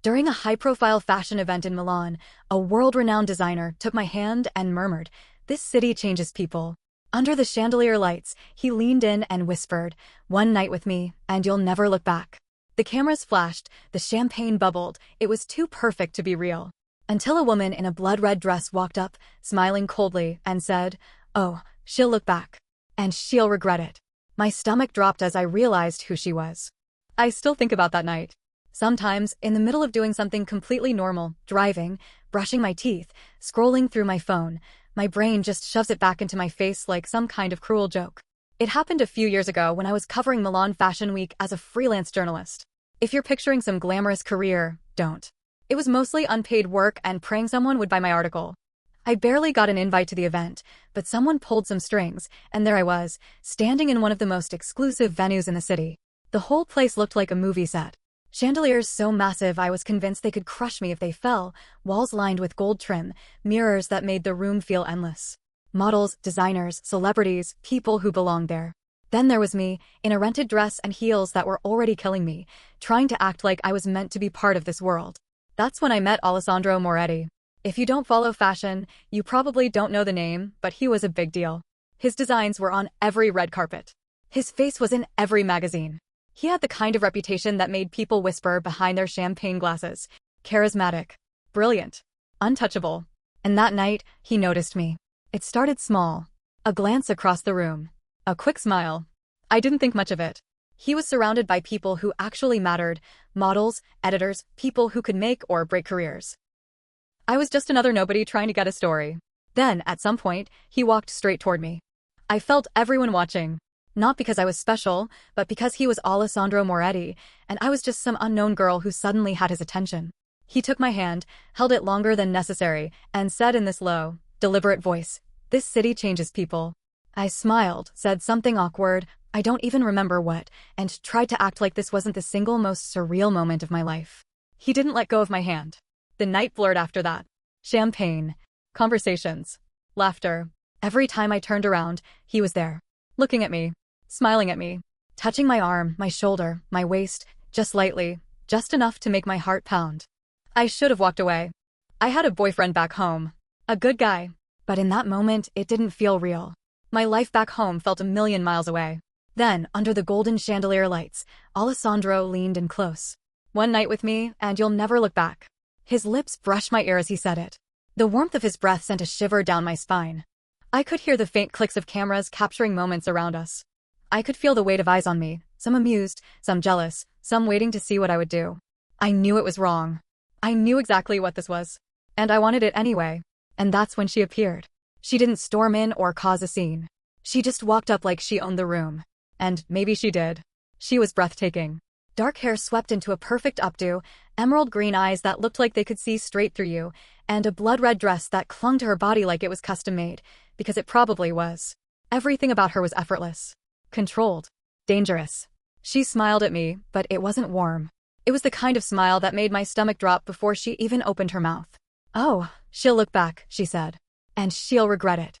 During a high-profile fashion event in Milan, a world-renowned designer took my hand and murmured, "This city changes people." Under the chandelier lights, he leaned in and whispered, "One night with me, and you'll never look back." The cameras flashed, the champagne bubbled, it was too perfect to be real. Until a woman in a blood-red dress walked up, smiling coldly, and said, "Oh, she'll look back. And she'll regret it." My stomach dropped as I realized who she was. I still think about that night. Sometimes, in the middle of doing something completely normal, driving, brushing my teeth, scrolling through my phone, my brain just shoves it back into my face like some kind of cruel joke. It happened a few years ago when I was covering Milan Fashion Week as a freelance journalist. If you're picturing some glamorous career, don't. It was mostly unpaid work and praying someone would buy my article. I barely got an invite to the event, but someone pulled some strings, and there I was, standing in one of the most exclusive venues in the city. The whole place looked like a movie set. Chandeliers so massive I was convinced they could crush me if they fell, walls lined with gold trim, mirrors that made the room feel endless. Models, designers, celebrities, people who belonged there. Then there was me, in a rented dress and heels that were already killing me, trying to act like I was meant to be part of this world. That's when I met Alessandro Moretti. If you don't follow fashion, you probably don't know the name, but he was a big deal. His designs were on every red carpet. His face was in every magazine. He had the kind of reputation that made people whisper behind their champagne glasses. Charismatic, brilliant, untouchable. And that night, he noticed me. It started small. A glance across the room. A quick smile. I didn't think much of it. He was surrounded by people who actually mattered, models, editors, people who could make or break careers. I was just another nobody trying to get a story. Then, at some point, he walked straight toward me. I felt everyone watching. Not because I was special, but because he was Alessandro Moretti, and I was just some unknown girl who suddenly had his attention. He took my hand, held it longer than necessary, and said in this low, deliberate voice, "This city changes people." I smiled, said something awkward, I don't even remember what, and tried to act like this wasn't the single most surreal moment of my life. He didn't let go of my hand. The night blurred after that. Champagne. Conversations. Laughter. Every time I turned around, he was there. Looking at me. Smiling at me. Touching my arm, my shoulder, my waist, just lightly, just enough to make my heart pound. I should have walked away. I had a boyfriend back home. A good guy. But in that moment, it didn't feel real. My life back home felt a million miles away. Then, under the golden chandelier lights, Alessandro leaned in close. "One night with me, and you'll never look back." His lips brushed my ear as he said it. The warmth of his breath sent a shiver down my spine. I could hear the faint clicks of cameras capturing moments around us. I could feel the weight of eyes on me, some amused, some jealous, some waiting to see what I would do. I knew it was wrong. I knew exactly what this was. And I wanted it anyway. And that's when she appeared. She didn't storm in or cause a scene. She just walked up like she owned the room. And maybe she did. She was breathtaking. Dark hair swept into a perfect updo, emerald green eyes that looked like they could see straight through you, and a blood-red dress that clung to her body like it was custom-made, because it probably was. Everything about her was effortless. Controlled. Dangerous. She smiled at me, but it wasn't warm. It was the kind of smile that made my stomach drop before she even opened her mouth. "Oh, she'll look back," she said. "And she'll regret it."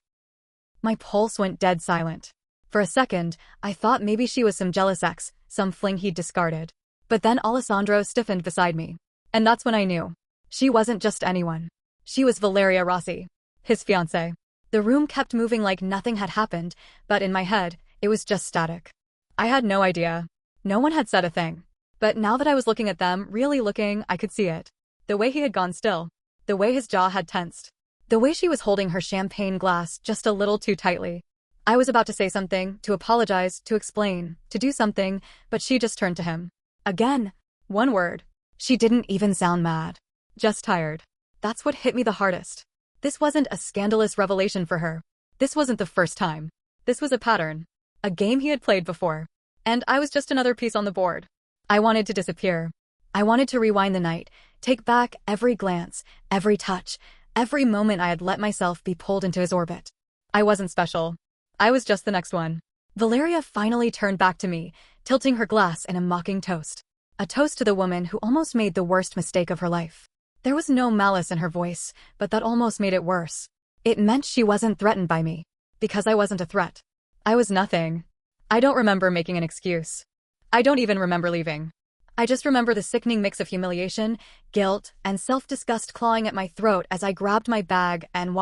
My pulse went dead silent. For a second, I thought maybe she was some jealous ex, some fling he'd discarded. But then Alessandro stiffened beside me. And that's when I knew. She wasn't just anyone. She was Valeria Rossi, his fiancée. The room kept moving like nothing had happened, but in my head, it was just static. I had no idea. No one had said a thing. But now that I was looking at them, really looking, I could see it. The way he had gone still. The way his jaw had tensed. The way she was holding her champagne glass just a little too tightly. I was about to say something, to apologize, to explain, to do something, but she just turned to him. Again. One word. She didn't even sound mad. Just tired. That's what hit me the hardest. This wasn't a scandalous revelation for her. This wasn't the first time. This was a pattern. A game he had played before. And I was just another piece on the board. I wanted to disappear. I wanted to rewind the night, take back every glance, every touch, every moment I had let myself be pulled into his orbit. I wasn't special. I was just the next one. Valeria finally turned back to me, tilting her glass in a mocking toast. A toast to the woman who almost made the worst mistake of her life. There was no malice in her voice, but that almost made it worse. It meant she wasn't threatened by me. Because I wasn't a threat. I was nothing. I don't remember making an excuse. I don't even remember leaving. I just remember the sickening mix of humiliation, guilt, and self-disgust clawing at my throat as I grabbed my bag and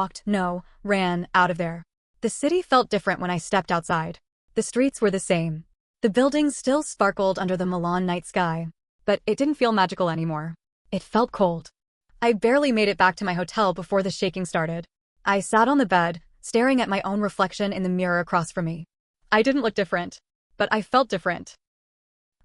ran out of there. The city felt different when I stepped outside. The streets were the same. The buildings still sparkled under the Milan night sky. But it didn't feel magical anymore. It felt cold. I barely made it back to my hotel before the shaking started. I sat on the bed, staring at my own reflection in the mirror across from me. I didn't look different, but I felt different.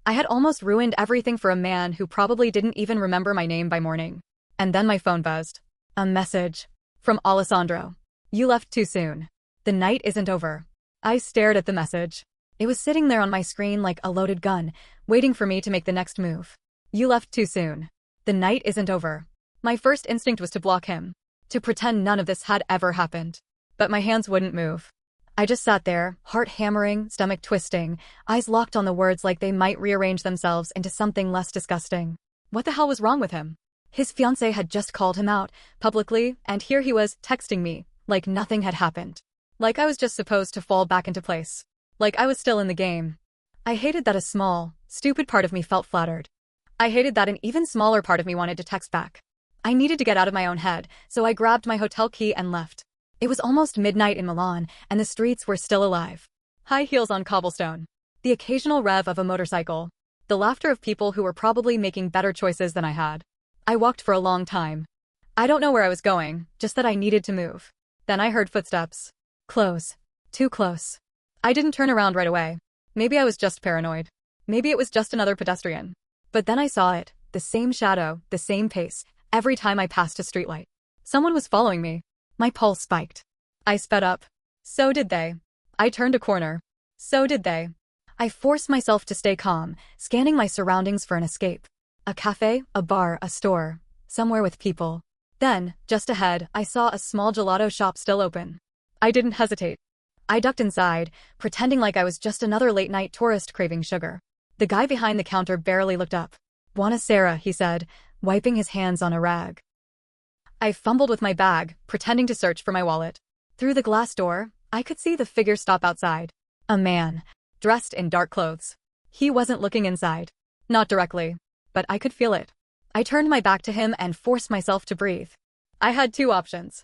I had almost ruined everything for a man who probably didn't even remember my name by morning. And then my phone buzzed. A message. From Alessandro. You left too soon. The night isn't over. I stared at the message. It was sitting there on my screen like a loaded gun, waiting for me to make the next move. You left too soon. The night isn't over. My first instinct was to block him, to pretend none of this had ever happened. But my hands wouldn't move. I just sat there, heart hammering, stomach twisting, eyes locked on the words like they might rearrange themselves into something less disgusting. What the hell was wrong with him? His fiancée had just called him out, publicly, and here he was, texting me, like nothing had happened. Like I was just supposed to fall back into place. Like I was still in the game. I hated that a small, stupid part of me felt flattered. I hated that an even smaller part of me wanted to text back. I needed to get out of my own head, so I grabbed my hotel key and left. It was almost midnight in Milan, and the streets were still alive. High heels on cobblestone. The occasional rev of a motorcycle. The laughter of people who were probably making better choices than I had. I walked for a long time. I don't know where I was going, just that I needed to move. Then I heard footsteps. Close. Too close. I didn't turn around right away. Maybe I was just paranoid. Maybe it was just another pedestrian. But then I saw it, the same shadow, the same pace, every time I passed a streetlight. Someone was following me. My pulse spiked. I sped up. So did they. I turned a corner. So did they. I forced myself to stay calm, scanning my surroundings for an escape. A cafe, a bar, a store. Somewhere with people. Then, just ahead, I saw a small gelato shop still open. I didn't hesitate. I ducked inside, pretending like I was just another late-night tourist craving sugar. The guy behind the counter barely looked up. Buonasera, he said, wiping his hands on a rag. I fumbled with my bag, pretending to search for my wallet. Through the glass door, I could see the figure stop outside. A man, dressed in dark clothes. He wasn't looking inside. Not directly. But I could feel it. I turned my back to him and forced myself to breathe. I had two options.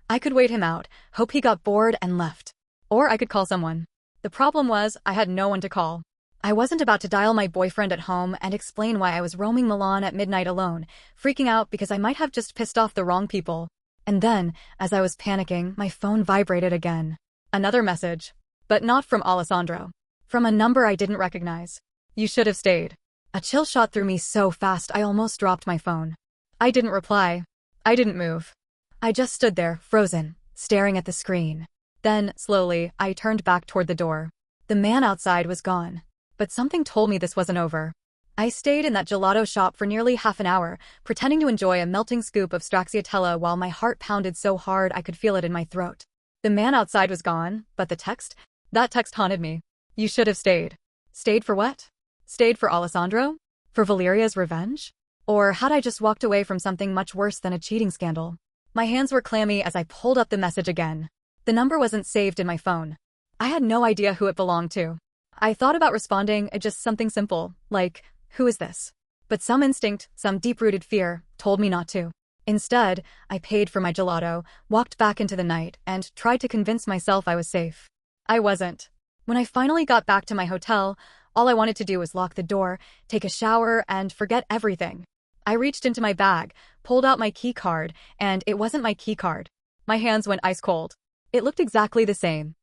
I could wait him out, hope he got bored and left. Or I could call someone. The problem was, I had no one to call. I wasn't about to dial my boyfriend at home and explain why I was roaming Milan at midnight alone, freaking out because I might have just pissed off the wrong people. And then, as I was panicking, my phone vibrated again. Another message. But not from Alessandro. From a number I didn't recognize. You should have stayed. A chill shot through me so fast I almost dropped my phone. I didn't reply. I didn't move. I just stood there, frozen, staring at the screen. Then, slowly, I turned back toward the door. The man outside was gone. But something told me this wasn't over. I stayed in that gelato shop for nearly half an hour, pretending to enjoy a melting scoop of stracciatella while my heart pounded so hard I could feel it in my throat. The man outside was gone, but the text? That text haunted me. You should have stayed. Stayed for what? Stayed for Alessandro? For Valeria's revenge? Or had I just walked away from something much worse than a cheating scandal? My hands were clammy as I pulled up the message again. The number wasn't saved in my phone. I had no idea who it belonged to. I thought about responding, just something simple, like, who is this? But some instinct, some deep-rooted fear, told me not to. Instead, I paid for my gelato, walked back into the night, and tried to convince myself I was safe. I wasn't. When I finally got back to my hotel, all I wanted to do was lock the door, take a shower, and forget everything. I reached into my bag, pulled out my key card, and it wasn't my key card. My hands went ice cold. It looked exactly the same.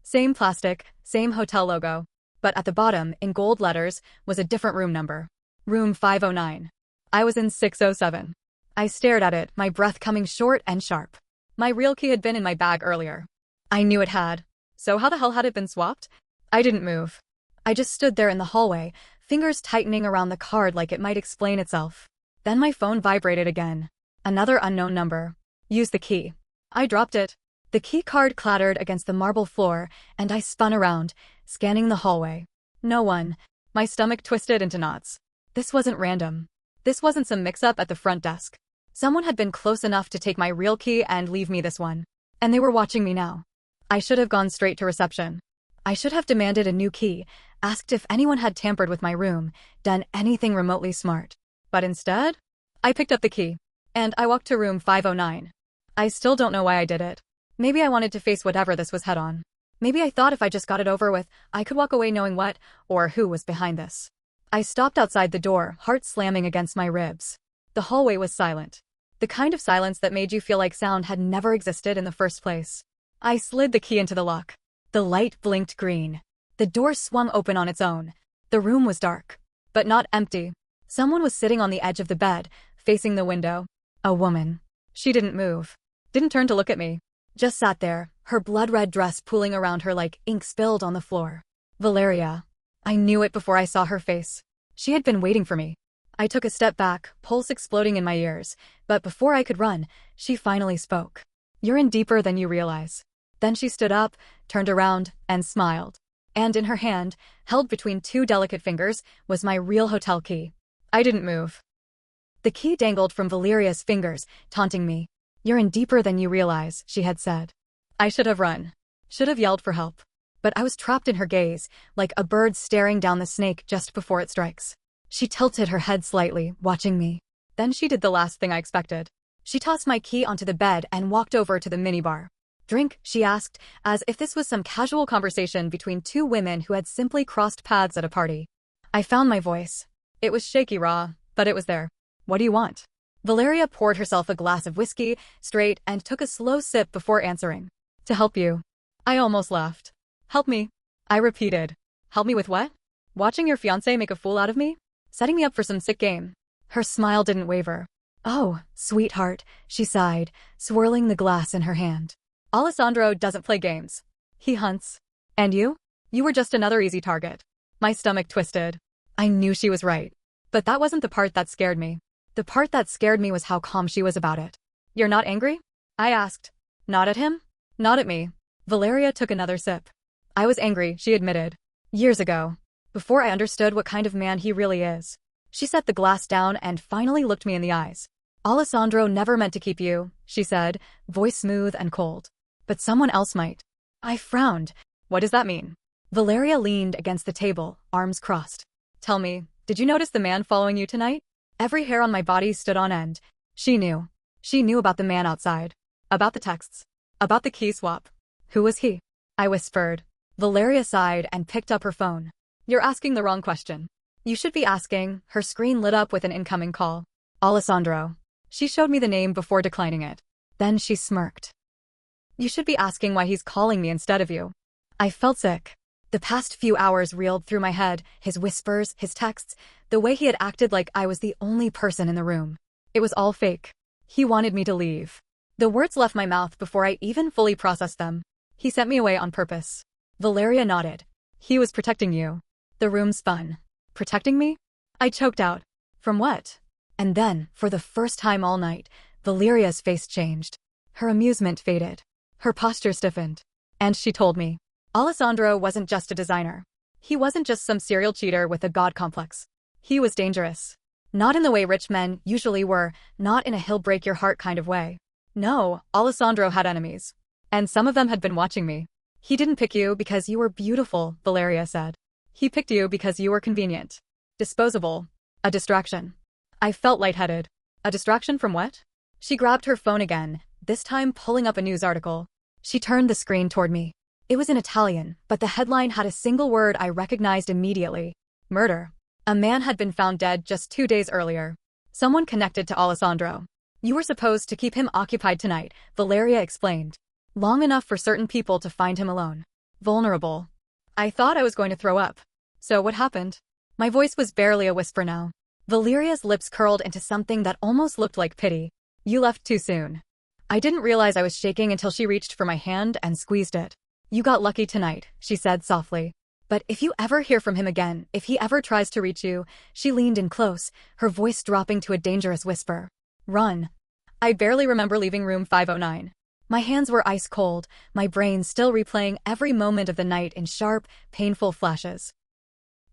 Same plastic, same hotel logo. But at the bottom, in gold letters, was a different room number. Room 509. I was in 607. I stared at it, my breath coming short and sharp. My real key had been in my bag earlier. I knew it had. So how the hell had it been swapped? I didn't move. I just stood there in the hallway, fingers tightening around the card like it might explain itself. Then my phone vibrated again. Another unknown number. Use the key. I dropped it. The key card clattered against the marble floor, and I spun around, scanning the hallway. No one. My stomach twisted into knots. This wasn't random. This wasn't some mix-up at the front desk. Someone had been close enough to take my real key and leave me this one. And they were watching me now. I should have gone straight to reception. I should have demanded a new key, asked if anyone had tampered with my room, done anything remotely smart. But instead, I picked up the key, and I walked to room 509. I still don't know why I did it. Maybe I wanted to face whatever this was head on. Maybe I thought if I just got it over with, I could walk away knowing what, or who was behind this. I stopped outside the door, heart slamming against my ribs. The hallway was silent. The kind of silence that made you feel like sound had never existed in the first place. I slid the key into the lock. The light blinked green. The door swung open on its own. The room was dark, but not empty. Someone was sitting on the edge of the bed, facing the window. A woman. She didn't move. Didn't turn to look at me. Just sat there, her blood-red dress pooling around her like ink spilled on the floor. Valeria. I knew it before I saw her face. She had been waiting for me. I took a step back, pulse exploding in my ears, but before I could run, she finally spoke. You're in deeper than you realize. Then she stood up, turned around, and smiled. And in her hand, held between two delicate fingers, was my real hotel key. I didn't move. The key dangled from Valeria's fingers, taunting me. You're in deeper than you realize, she had said. I should have run. Should have yelled for help. But I was trapped in her gaze, like a bird staring down the snake just before it strikes. She tilted her head slightly, watching me. Then she did the last thing I expected. She tossed my key onto the bed and walked over to the minibar. Drink, she asked, as if this was some casual conversation between two women who had simply crossed paths at a party. I found my voice. It was shaky raw, but it was there. What do you want? Valeria poured herself a glass of whiskey, straight, and took a slow sip before answering. To help you. I almost laughed. Help me. I repeated. Help me with what? Watching your fiancé make a fool out of me? Setting me up for some sick game. Her smile didn't waver. Oh, sweetheart, she sighed, swirling the glass in her hand. Alessandro doesn't play games. He hunts. And you? You were just another easy target. My stomach twisted. I knew she was right. But that wasn't the part that scared me. The part that scared me was how calm she was about it. You're not angry? I asked. Not at him? Not at me. Valeria took another sip. I was angry, she admitted. Years ago. Before I understood what kind of man he really is. She set the glass down and finally looked me in the eyes. Alessandro never meant to keep you, she said, voice smooth and cold. But someone else might. I frowned. What does that mean? Valeria leaned against the table, arms crossed. Tell me, did you notice the man following you tonight? Every hair on my body stood on end. She knew. She knew about the man outside. About the texts. About the key swap. Who was he? I whispered. Valeria sighed and picked up her phone. You're asking the wrong question. You should be asking. Her screen lit up with an incoming call. Alessandro. She showed me the name before declining it. Then she smirked. You should be asking why he's calling me instead of you. I felt sick. The past few hours reeled through my head, his whispers, his texts, the way he had acted like I was the only person in the room. It was all fake. He wanted me to leave. The words left my mouth before I even fully processed them. He sent me away on purpose. Valeria nodded. He was protecting you. The room spun. Protecting me? I choked out. From what? And then, for the first time all night, Valeria's face changed. Her amusement faded. Her posture stiffened. And she told me. Alessandro wasn't just a designer. He wasn't just some serial cheater with a god complex. He was dangerous. Not in the way rich men usually were, not in a he'll break your heart kind of way. No, Alessandro had enemies. And some of them had been watching me. He didn't pick you because you were beautiful, Valeria said. He picked you because you were convenient. Disposable. A distraction. I felt lightheaded. A distraction from what? She grabbed her phone again, this time pulling up a news article. She turned the screen toward me. It was in Italian, but the headline had a single word I recognized immediately. Murder. A man had been found dead just 2 days earlier. Someone connected to Alessandro. You were supposed to keep him occupied tonight, Valeria explained. Long enough for certain people to find him alone. Vulnerable. I thought I was going to throw up. So what happened? My voice was barely a whisper now. Valeria's lips curled into something that almost looked like pity. You left too soon. I didn't realize I was shaking until she reached for my hand and squeezed it. You got lucky tonight, she said softly. But if you ever hear from him again, if he ever tries to reach you, she leaned in close, her voice dropping to a dangerous whisper. Run. I barely remember leaving room 509. My hands were ice cold, my brain still replaying every moment of the night in sharp, painful flashes.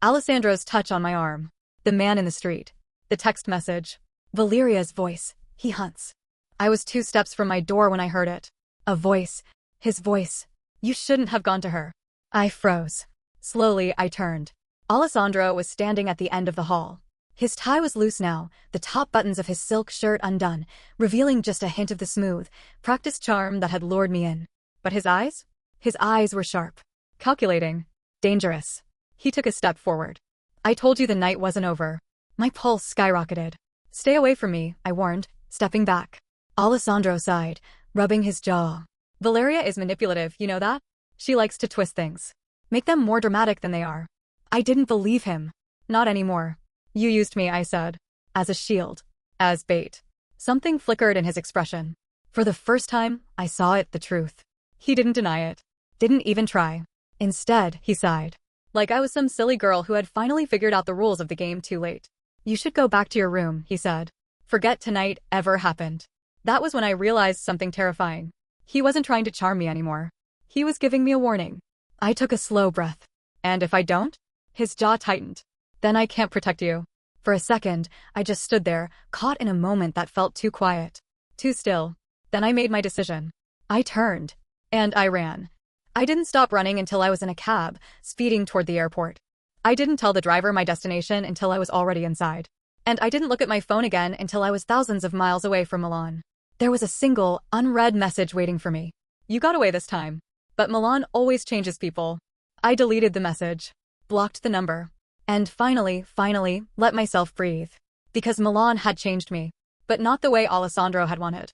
Alessandro's touch on my arm. The man in the street. The text message. Valeria's voice. He hunts. I was 2 steps from my door when I heard it. A voice. His voice. You shouldn't have gone to her. I froze. Slowly, I turned. Alessandro was standing at the end of the hall. His tie was loose now, the top buttons of his silk shirt undone, revealing just a hint of the smooth, practiced charm that had lured me in. But his eyes? His eyes were sharp. Calculating. Dangerous. He took a step forward. I told you the night wasn't over. My pulse skyrocketed. Stay away from me, I warned, stepping back. Alessandro sighed, rubbing his jaw. Valeria is manipulative, you know that? She likes to twist things. Make them more dramatic than they are. I didn't believe him. Not anymore. You used me, I said. As a shield. As bait. Something flickered in his expression. For the first time, I saw it, the truth. He didn't deny it. Didn't even try. Instead, he sighed. Like I was some silly girl who had finally figured out the rules of the game too late. You should go back to your room, he said. Forget tonight ever happened. That was when I realized something terrifying. He wasn't trying to charm me anymore. He was giving me a warning. I took a slow breath. And if I don't? His jaw tightened. Then I can't protect you. For a second, I just stood there, caught in a moment that felt too quiet. Too still. Then I made my decision. I turned. And I ran. I didn't stop running until I was in a cab, speeding toward the airport. I didn't tell the driver my destination until I was already inside. And I didn't look at my phone again until I was thousands of miles away from Milan. There was a single, unread message waiting for me. You got away this time. But Milan always changes people. I deleted the message. Blocked the number. And finally, let myself breathe. Because Milan had changed me. But not the way Alessandro had wanted.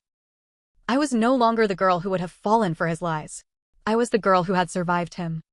I was no longer the girl who would have fallen for his lies. I was the girl who had survived him.